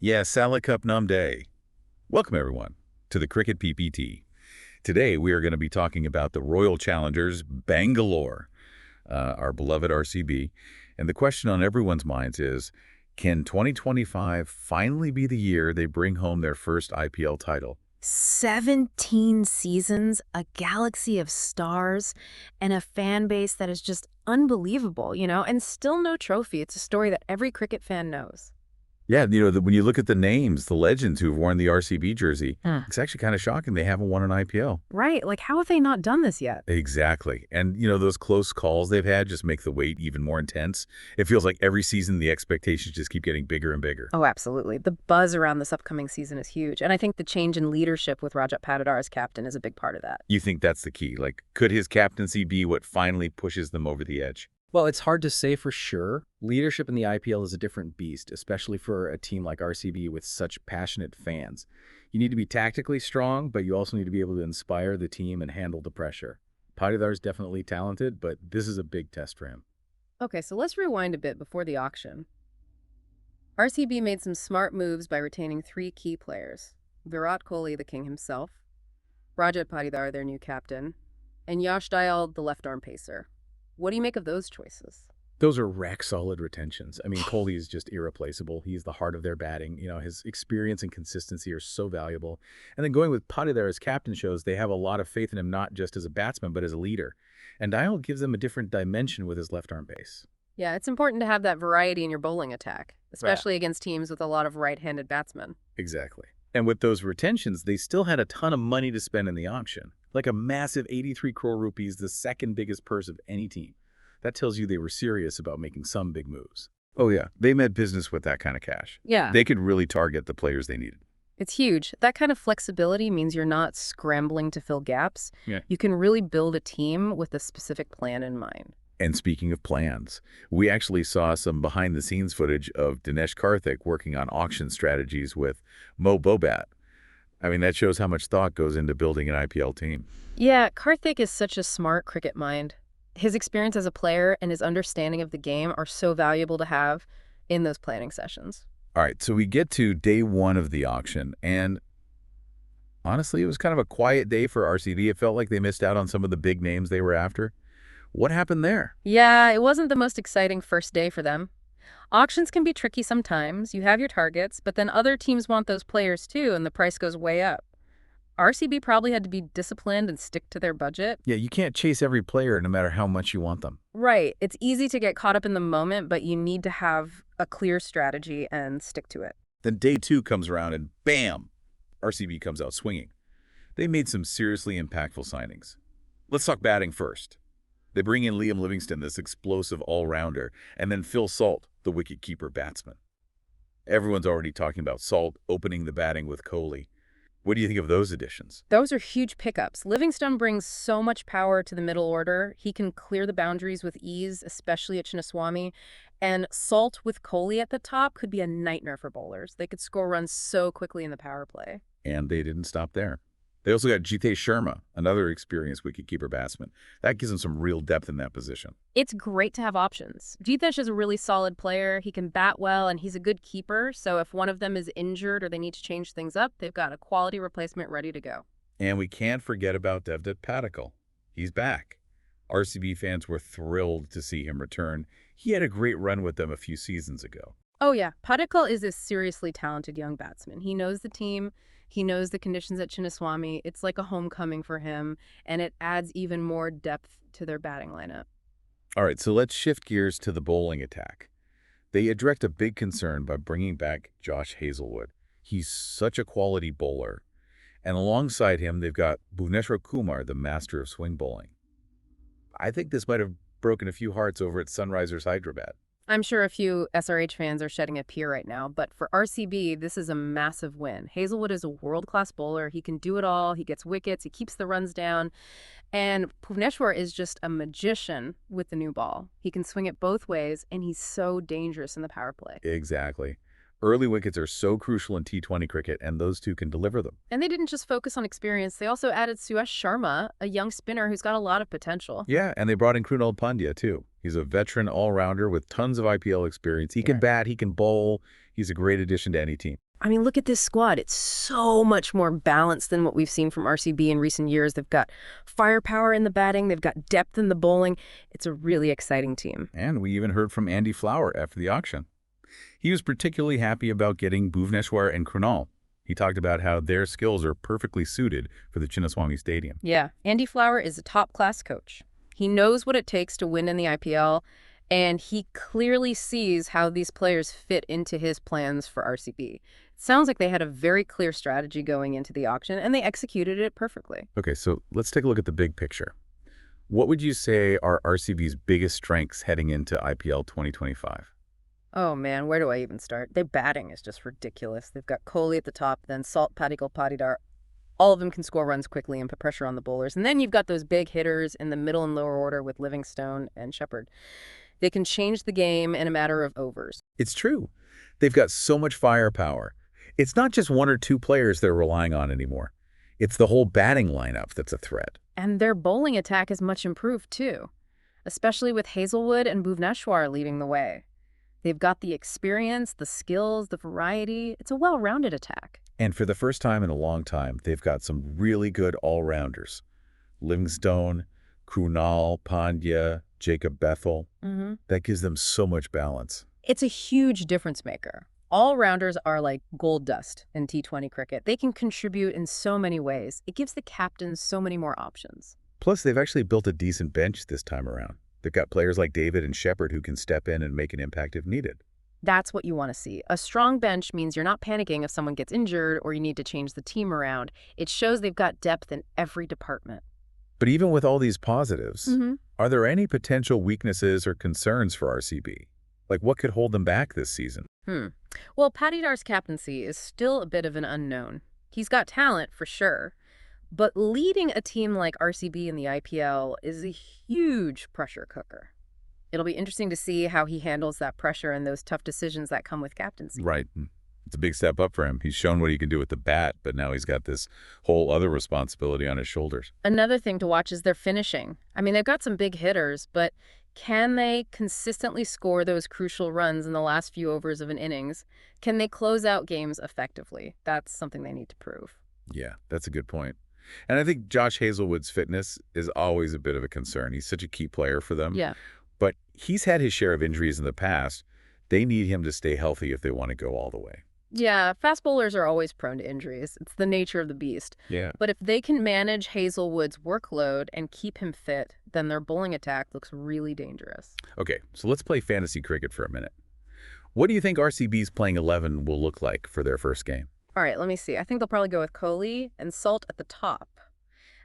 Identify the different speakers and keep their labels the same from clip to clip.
Speaker 1: Yeah, Salad Cup Num Day. Welcome, everyone, to the Cricket PPT. Today, we are going to be talking about the Royal Challengers Bangalore, our beloved RCB. And the question on everyone's minds is, can 2025 finally be the year they bring home their first IPL title?
Speaker 2: 17 seasons, a galaxy of stars, and a fan base that is just unbelievable, and still no trophy. It's a story that every cricket fan knows.
Speaker 1: Yeah, when you look at the names, the legends who've worn the RCB jersey, it's actually kind of shocking they haven't won an IPL.
Speaker 2: Right, like how have they not done this yet?
Speaker 1: Exactly. And, those close calls they've had just make the wait even more intense. It feels like every season the expectations just keep getting bigger and bigger.
Speaker 2: Oh, absolutely. The buzz around this upcoming season is huge. And I think the change in leadership with Rajat Patidar as captain is a big part of that.
Speaker 1: You think that's the key? Like, could his captaincy be what finally pushes them over the edge?
Speaker 3: Well, it's hard to say for sure. Leadership in the IPL is a different beast, especially for a team like RCB with such passionate fans. You need to be tactically strong, but you also need to be able to inspire the team and handle the pressure. Patidar is definitely talented, but this is a big test for him.
Speaker 2: Okay, so let's rewind a bit before the auction. RCB made some smart moves by retaining three key players. Virat Kohli, the king himself, Rajat Patidar, their new captain, and Yash Dayal, the left-arm pacer. What do you make of those choices?
Speaker 3: Those are rack-solid retentions. I mean, Kohli is just irreplaceable. He's the heart of their batting. His experience and consistency are so valuable. And then going with Patidar as captain shows they have a lot of faith in him, not just as a batsman, but as a leader. And Dayal gives them a different dimension with his left-arm pace.
Speaker 2: Yeah, it's important to have that variety in your bowling attack, especially against teams with a lot of right-handed batsmen.
Speaker 1: Exactly. And with those retentions, they still had a ton of money to spend in the auction. Like a massive 83 crore rupees, the second biggest purse of any team. That tells you they were serious about making some big moves. Oh, yeah. They meant business with that kind of cash.
Speaker 2: Yeah.
Speaker 1: They could really target the players they needed.
Speaker 2: It's huge. That kind of flexibility means you're not scrambling to fill gaps.
Speaker 1: Yeah.
Speaker 2: You can really build a team with a specific plan in mind.
Speaker 1: And speaking of plans, we actually saw some behind-the-scenes footage of Dinesh Karthik working on auction strategies with Mo Bobat. I mean, that shows how much thought goes into building an IPL team.
Speaker 2: Yeah, Karthik is such a smart cricket mind. His experience as a player and his understanding of the game are so valuable to have in those planning sessions.
Speaker 1: All right, so we get to day one of the auction, and honestly, it was kind of a quiet day for RCB. It felt like they missed out on some of the big names they were after. What happened there?
Speaker 2: Yeah, it wasn't the most exciting first day for them. Auctions can be tricky sometimes. You have your targets, but then other teams want those players too, and the price goes way up. RCB probably had to be disciplined and stick to their budget.
Speaker 1: Yeah, you can't chase every player no matter how much you want them.
Speaker 2: Right. It's easy to get caught up in the moment, but you need to have a clear strategy and stick to it.
Speaker 1: Then day two comes around and bam, RCB comes out swinging. They made some seriously impactful signings. Let's talk batting first. They bring in Liam Livingstone, this explosive all-rounder, and then Phil Salt, the wicket-keeper batsman. Everyone's already talking about Salt opening the batting with Kohli. What do you think of those additions?
Speaker 2: Those are huge pickups. Livingstone brings so much power to the middle order. He can clear the boundaries with ease, especially at Chinnaswamy. And Salt with Kohli at the top could be a nightmare for bowlers. They could score runs so quickly in the power play.
Speaker 1: And they didn't stop there. They also got Jitesh Sharma, another experienced wicket-keeper batsman. That gives them some real depth in that position.
Speaker 2: It's great to have options. Jitesh is a really solid player. He can bat well, and he's a good keeper. So if one of them is injured or they need to change things up, they've got a quality replacement ready to go.
Speaker 1: And we can't forget about Devdutt Padikkal. He's back. RCB fans were thrilled to see him return. He had a great run with them a few seasons ago.
Speaker 2: Oh yeah, Padikkal is a seriously talented young batsman. He knows the team. He knows the conditions at Chinnaswamy. It's like a homecoming for him, and it adds even more depth to their batting lineup.
Speaker 1: All right, so let's shift gears to the bowling attack. They addressed a big concern by bringing back Josh Hazlewood. He's such a quality bowler. And alongside him, they've got Bhuvneshwar Kumar, the master of swing bowling. I think this might have broken a few hearts over at Sunrisers Hyderabad.
Speaker 2: I'm sure a few SRH fans are shedding a tear right now, but for RCB, this is a massive win. Hazlewood is a world-class bowler. He can do it all. He gets wickets. He keeps the runs down. And Bhuvneshwar is just a magician with the new ball. He can swing it both ways, and he's so dangerous in the power play.
Speaker 1: Exactly. Early wickets are so crucial in T20 cricket, and those two can deliver them.
Speaker 2: And they didn't just focus on experience. They also added Suyash Sharma, a young spinner who's got a lot of potential.
Speaker 1: Yeah, and they brought in Krunal Pandya, too. He's a veteran all-rounder with tons of IPL experience. He can bat, he can bowl. He's a great addition to any team.
Speaker 2: I mean, look at this squad. It's so much more balanced than what we've seen from RCB in recent years. They've got firepower in the batting. They've got depth in the bowling. It's a really exciting team.
Speaker 1: And we even heard from Andy Flower after the auction. He was particularly happy about getting Bhuvneshwar and Krunal. He talked about how their skills are perfectly suited for the Chinnaswamy Stadium.
Speaker 2: Yeah, Andy Flower is a top-class coach. He knows what it takes to win in the IPL, and he clearly sees how these players fit into his plans for RCB. It sounds like they had a very clear strategy going into the auction, and they executed it perfectly.
Speaker 1: Okay, so let's take a look at the big picture. What would you say are RCB's biggest strengths heading into IPL 2025?
Speaker 2: Oh, man, where do I even start? Their batting is just ridiculous. They've got Kohli at the top, then Salt, Patidar. All of them can score runs quickly and put pressure on the bowlers. And then you've got those big hitters in the middle and lower order with Livingstone and Shepherd. They can change the game in a matter of overs.
Speaker 1: It's true. They've got so much firepower. It's not just one or two players they're relying on anymore. It's the whole batting lineup that's a threat.
Speaker 2: And their bowling attack is much improved, too, especially with Hazelwood and Bhuvneshwar leading the way. They've got the experience, the skills, the variety. It's a well-rounded attack.
Speaker 1: And for the first time in a long time, they've got some really good all-rounders. Livingstone, Krunal, Pandya, Jacob Bethel. That gives them so much balance.
Speaker 2: It's a huge difference maker. All-rounders are like gold dust in T20 cricket. They can contribute in so many ways. It gives the captains so many more options.
Speaker 1: Plus, they've actually built a decent bench this time around. They've got players like David and Shepherd who can step in and make an impact if needed.
Speaker 2: That's what you want to see. A strong bench means you're not panicking if someone gets injured or you need to change the team around. It shows they've got depth in every department.
Speaker 1: But even with all these positives, are there any potential weaknesses or concerns for RCB? Like what could hold them back this season?
Speaker 2: Well, Patidar's captaincy is still a bit of an unknown. He's got talent, for sure. But leading a team like RCB in the IPL is a huge pressure cooker. It'll be interesting to see how he handles that pressure and those tough decisions that come with captaincy.
Speaker 1: Right. It's a big step up for him. He's shown what he can do with the bat, but now he's got this whole other responsibility on his shoulders.
Speaker 2: Another thing to watch is their finishing. I mean, they've got some big hitters, but can they consistently score those crucial runs in the last few overs of an innings? Can they close out games effectively? That's something they need to prove.
Speaker 1: Yeah, that's a good point. And I think Josh Hazelwood's fitness is always a bit of a concern. He's such a key player for them.
Speaker 2: Yeah.
Speaker 1: But he's had his share of injuries in the past. They need him to stay healthy if they want to go all the way.
Speaker 2: Yeah, fast bowlers are always prone to injuries. It's the nature of the beast.
Speaker 1: Yeah.
Speaker 2: But if they can manage Hazelwood's workload and keep him fit, then their bowling attack looks really dangerous.
Speaker 1: Okay, so let's play fantasy cricket for a minute. What do you think RCB's playing 11 will look like for their first game?
Speaker 2: All right, let me see. I think they'll probably go with Kohli and Salt at the top.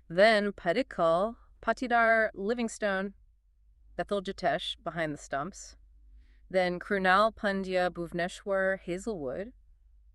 Speaker 2: Then Padikkal, Patidar, Livingstone, Bethel Jatesh behind the stumps. Then Krunal, Pandya, Bhuvneshwar, Hazelwood,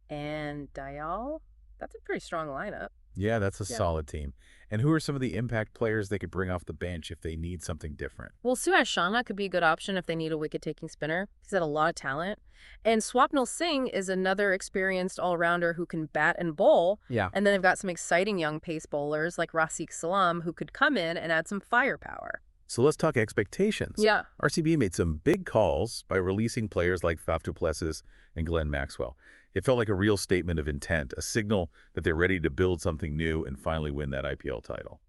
Speaker 2: and Dayal. That's a pretty strong lineup.
Speaker 3: Yeah, that's a solid team. And who are some of the impact players they could bring off the bench if they need something different?
Speaker 2: Well, Suyash Sharma could be a good option if they need a wicket-taking spinner. He's got a lot of talent. And Swapnil Singh is another experienced all-rounder who can bat and bowl.
Speaker 3: Yeah.
Speaker 2: And then they've got some exciting young pace bowlers like Rafiq Salam who could come in and add some firepower.
Speaker 3: So let's talk expectations.
Speaker 2: Yeah.
Speaker 3: RCB made some big calls by releasing players like Faf du Plessis and Glenn Maxwell. It felt like a real statement of intent, a signal that they're ready to build something new and finally win that IPL title.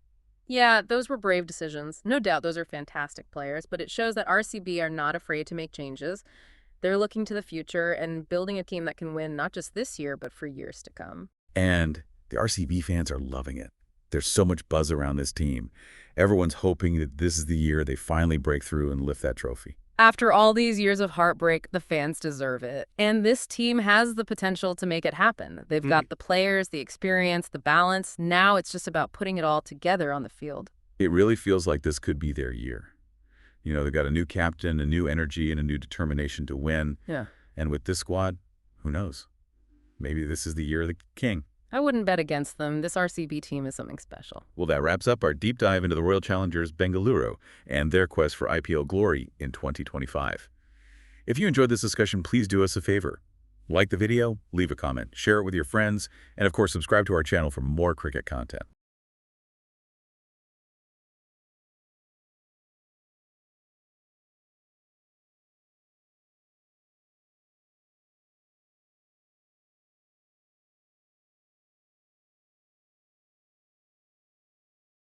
Speaker 2: Yeah, those were brave decisions. No doubt those are fantastic players, but it shows that RCB are not afraid to make changes. They're looking to the future and building a team that can win not just this year, but for years to come.
Speaker 1: And the RCB fans are loving it. There's so much buzz around this team. Everyone's hoping that this is the year they finally break through and lift that trophy.
Speaker 2: After all these years of heartbreak, the fans deserve it. And this team has the potential to make it happen. They've got the players, the experience, the balance. Now it's just about putting it all together on the field.
Speaker 1: It really feels like this could be their year. You know, they've got a new captain, a new energy, and a new determination to win.
Speaker 2: Yeah.
Speaker 1: And with this squad, who knows? Maybe this is the year of the king.
Speaker 2: I wouldn't bet against them. This RCB team is something special.
Speaker 1: Well, that wraps up our deep dive into the Royal Challengers Bengaluru and their quest for IPL glory in 2025. If you enjoyed this discussion, please do us a favor. Like the video, leave a comment, share it with your friends, and of course, subscribe to our channel for more cricket content.